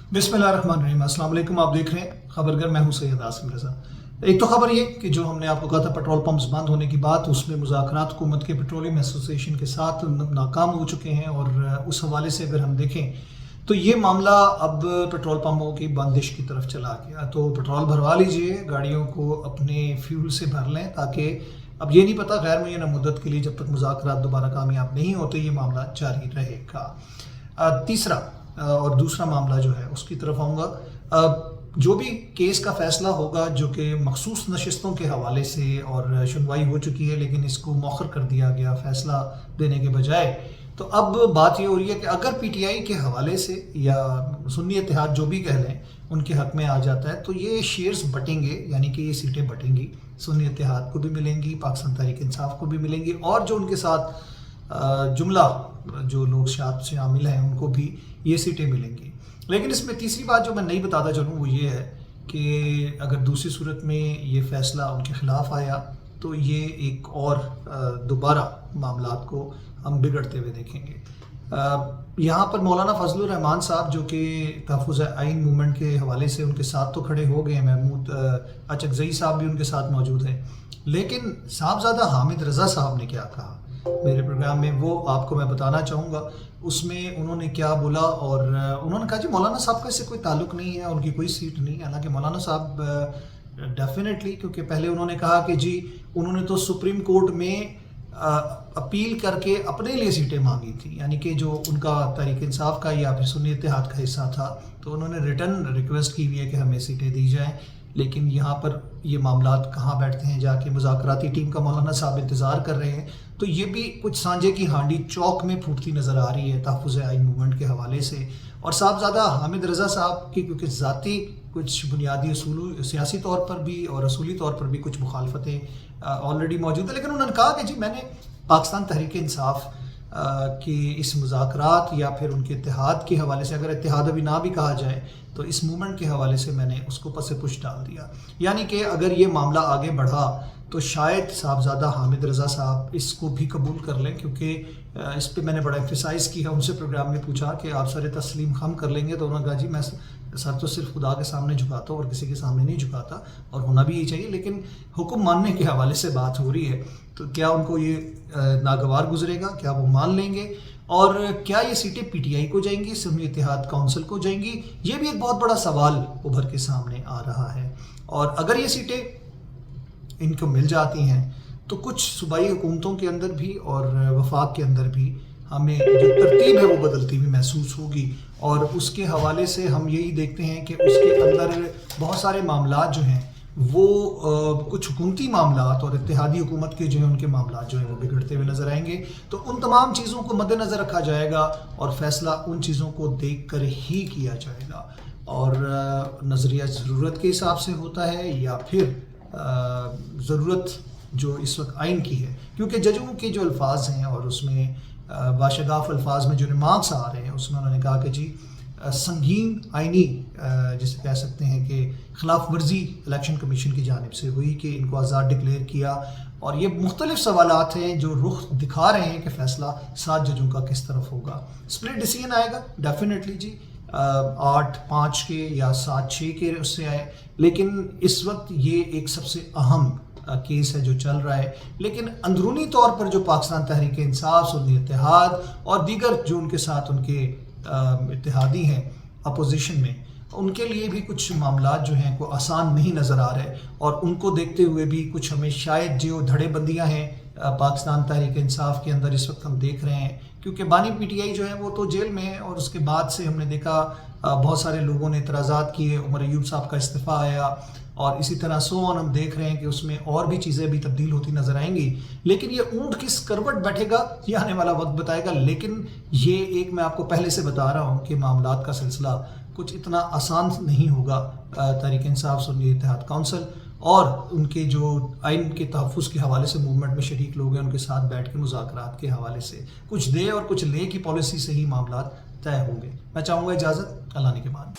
बिस्मिल्लाहिर्रहमानिर्रहीम। अस्सलाम वालेकुम। आप देख रहे हैं खबरगर, मैं हूं सैयद आसिम रज़ा। एक तो खबर ये कि जो हमने आपको कहा था पेट्रोल पंप्स बंद होने की बात, उसमें मुज़ाकरात हुकूमत के पेट्रोलियम एसोसिएशन के साथ नाकाम हो चुके हैं। और उस हवाले से अगर हम देखें तो ये मामला अब पेट्रोल पंपों की बंदिश की तरफ चला गया। तो पेट्रोल भरवा लीजिए, गाड़ियों को अपने फ्यूल से भर लें, ताकि अब ये नहीं पता गैर मुय्यना मुद्दत के लिए जब तक मुज़ाकरात दोबारा कामयाब नहीं होते ये मामला जारी रहेगा। तीसरा और दूसरा मामला जो है उसकी तरफ आऊँगा। जो भी केस का फैसला होगा, जो कि मखसूस नशिस्तों के हवाले से और सुनवाई हो चुकी है लेकिन इसको मौखर कर दिया गया फैसला देने के बजाय, तो अब बात ये हो रही है कि अगर पीटीआई के हवाले से या सुन्नी इत्तेहाद जो भी कह लें उनके हक में आ जाता है तो ये शेयर्स बटेंगे, यानी कि ये सीटें बटेंगी। सुन्नी इत्तेहाद को भी मिलेंगी, पाकिस्तान तहरीक इंसाफ को भी मिलेंगी, और जो उनके साथ जुमला जो लोग शामिल हैं उनको भी ये सीटें मिलेंगी। लेकिन इसमें तीसरी बात जो मैं नहीं बताता चलूँ वो ये है कि अगर दूसरी सूरत में ये फैसला उनके ख़िलाफ़ आया तो ये एक और दोबारा मामलात को हम बिगड़ते हुए देखेंगे। यहाँ पर मौलाना फजलुर रहमान साहब जो कि तहफ़्फ़ुज़ आइन मूवमेंट के हवाले से उनके साथ तो खड़े हो गए, महमूद अचकज़ई साहब भी उनके साथ मौजूद हैं, लेकिन साहबज़ादा हामिद रज़ा साहब ने क्या कहा मेरे प्रोग्राम में वो आपको मैं बताना चाहूँगा। उसमें उन्होंने क्या बोला, और उन्होंने कहा जी मौलाना साहब का इससे कोई ताल्लुक़ नहीं है, उनकी कोई सीट नहीं है। हालांकि मौलाना साहब डेफिनेटली, क्योंकि पहले उन्होंने कहा कि जी उन्होंने तो सुप्रीम कोर्ट में अपील करके अपने लिए सीटें मांगी थी, यानी कि जो उनका तहरीक इंसाफ का या फिर सुन्नी इत्तेहाद का हिस्सा था, तो उन्होंने रिटर्न रिक्वेस्ट की हुई है कि हमें सीटें दी जाएं। लेकिन यहाँ पर ये मामलात कहाँ बैठते हैं जाके, मुज़ाकराती टीम का मौलाना साहब इंतज़ार कर रहे हैं। तो ये भी कुछ सांझे की हांडी चौक में फूटती नज़र आ रही है तहफ़्फ़ुज़ आइन मूवमेंट के हवाले से। और साहबज़ादा हामिद रज़ा साहब की क्योंकि ज़ाती कुछ बुनियादी असूल, सियासी तौर पर भी और असूली तौर पर भी कुछ मुखालफतें ऑलरेडी मौजूद है, लेकिन उन्होंने कहा कि जी मैंने पाकिस्तान तहरीक इंसाफ कि इस मुज़ाकरात या फिर उनके इत्तेहाद के हवाले से, अगर इत्तेहाद अभी ना भी कहा जाए तो इस मूवमेंट के हवाले से मैंने उसको पसे पुश डाल दिया। यानी कि अगर ये मामला आगे बढ़ा तो शायद साहबज़ादा हामिद रज़ा साहब इसको भी कबूल कर लें, क्योंकि इस पे मैंने बड़ा एम्फेसाइज़ किया। उनसे प्रोग्राम में पूछा कि आप सर तस्लीम हम कर लेंगे, तो उन्होंने कहा जी मैं सर तो सिर्फ खुदा के सामने झुकाता हूँ और किसी के सामने नहीं झुकाता, और होना भी यही चाहिए। लेकिन हुक्म मानने के हवाले से बात हो रही है, तो क्या उनको ये नागवार गुजरेगा, क्या वो मान लेंगे, और क्या ये सीटें पीटीआई को जाएंगी, सुन्नी इत्तेहाद काउंसिल को जाएंगी? ये भी एक बहुत बड़ा सवाल उभर के सामने आ रहा है। और अगर ये सीटें इनको मिल जाती हैं तो कुछ सूबाई हुकूमतों के अंदर भी और वफाक के अंदर भी हमें जो तरतीब है वो बदलती हुई महसूस होगी। और उसके हवाले से हम यही देखते हैं कि उसके अंदर बहुत सारे मामलात जो हैं वो कुछ हुकूमती मामलात और इत्तेहादी हुकूमत के जो हैं उनके मामलात जो हैं वो बिगड़ते हुए नज़र आएंगे। तो उन तमाम चीज़ों को मद्देनज़र रखा जाएगा और फ़ैसला उन चीज़ों को देख कर ही किया जाएगा। और नज़रिया ज़रूरत के हिसाब से होता है या फिर ज़रूरत जो इस वक्त आइन की है, क्योंकि जजों के जो अल्फाज हैं और उसमें बाशगाफ अल्फाज में जो रिमार्क्स आ रहे हैं उसमें उन्होंने कहा कि जी संगीन आइनी जिसे कह सकते हैं कि खिलाफ वर्जी इलेक्शन कमीशन की जानिब से हुई कि इनको आज़ाद डिक्लेयर किया। और ये मुख्तलिफ सवालात हैं जो रुख दिखा रहे हैं कि फ़ैसला 7 जजों का किस तरफ होगा। स्प्लिट डिसीजन आएगा डेफिनेटली जी, 8-5 के या 7-6 के उससे आए, लेकिन इस वक्त ये एक सबसे अहम केस है जो चल रहा है। लेकिन अंदरूनी तौर पर जो पाकिस्तान तहरीक इंसाफ, सुन्नी इत्तेहाद और दीगर जो उनके साथ उनके इत्तेहादी हैं अपोजिशन में, उनके लिए भी कुछ मामलात जो हैं को आसान नहीं नज़र आ रहे। और उनको देखते हुए भी कुछ हमें शायद जो धड़ेबंदियाँ हैं पाकिस्तान तहरीक इंसाफ के अंदर इस वक्त हम देख रहे हैं, क्योंकि बानी पीटीआई जो है वो तो जेल में है, और उसके बाद से हमने देखा बहुत सारे लोगों ने इतराज़ात किए, उमर अयूब साहब का इस्तीफ़ा आया, और इसी तरह हम देख रहे हैं कि उसमें और भी चीज़ें भी तब्दील होती नज़र आएंगी। लेकिन ये ऊँट किस करवट बैठेगा ये आने वाला वक्त बताएगा। लेकिन ये एक मैं आपको पहले से बता रहा हूँ कि मामलात का सिलसिला कुछ इतना आसान नहीं होगा। तहरीक इंसाफ, सुन्नी इत्तेहाद काउंसिल और उनके जो आइन के तहफ़्फ़ुज़ के हवाले से मूवमेंट में शरीक लोग हैं उनके साथ बैठ के मुज़ाकरात के हवाले से कुछ दे और कुछ ले की पॉलिसी से ही मामलात तय होंगे। मैं चाहूँगा इजाज़त, अल्लाह ने के बाद।